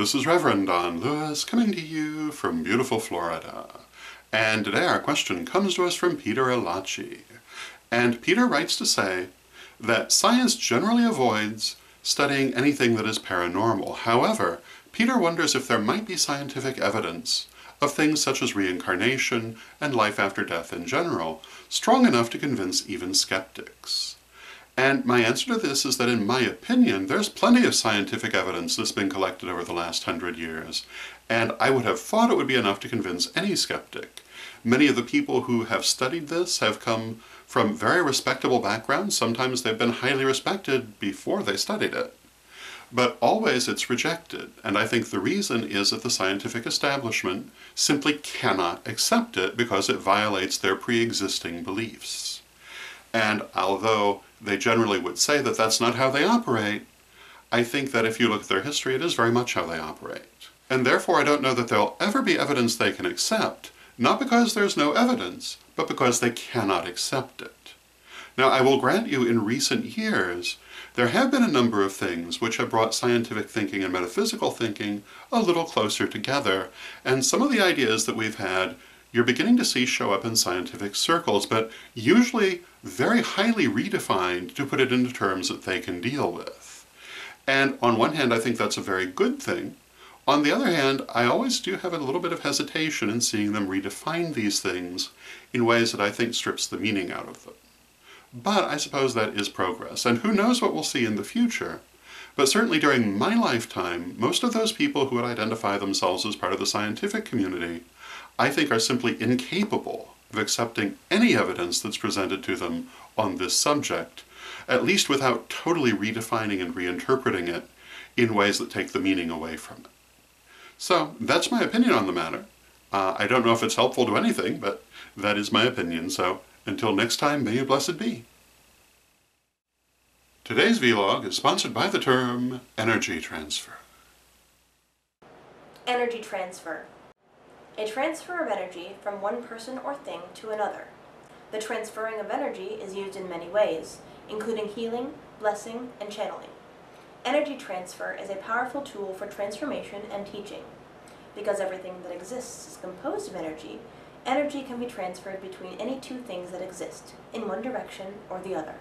this is Reverend Don Lewis coming to you from beautiful Florida. And today our question comes to us from Peter Elachi. And Peter writes to say that science generally avoids studying anything that is paranormal. However, Peter wonders if there might be scientific evidence of things such as reincarnation and life after death in general, strong enough to convince even skeptics. And my answer to this is that, in my opinion, there's plenty of scientific evidence that's been collected over the last 100 years, and I would have thought it would be enough to convince any skeptic. Many of the people who have studied this have come from very respectable backgrounds. Sometimes they've been highly respected before they studied it. But always it's rejected, and I think the reason is that the scientific establishment simply cannot accept it because it violates their pre-existing beliefs. And although they generally would say that that's not how they operate, I think that if you look at their history, it is very much how they operate. And therefore I don't know that there'll ever be evidence they can accept, not because there's no evidence, but because they cannot accept it. Now, I will grant you, in recent years, there have been a number of things which have brought scientific thinking and metaphysical thinking a little closer together, and some of the ideas that we've had you're beginning to see show up in scientific circles, but usually very highly redefined to put it into terms that they can deal with. And on one hand, I think that's a very good thing. On the other hand, I always do have a little bit of hesitation in seeing them redefine these things in ways that I think strips the meaning out of them. But I suppose that is progress, and who knows what we'll see in the future. But certainly during my lifetime, most of those people who would identify themselves as part of the scientific community, I think, are simply incapable of accepting any evidence that's presented to them on this subject, at least without totally redefining and reinterpreting it in ways that take the meaning away from it. So that's my opinion on the matter. I don't know if it's helpful to anything, but that is my opinion. So until next time, may you blessed be. Today's vlog is sponsored by the term energy transfer. Energy transfer. A transfer of energy from one person or thing to another. The transferring of energy is used in many ways, including healing, blessing, and channeling. Energy transfer is a powerful tool for transformation and teaching. Because everything that exists is composed of energy, energy can be transferred between any two things that exist, in one direction or the other.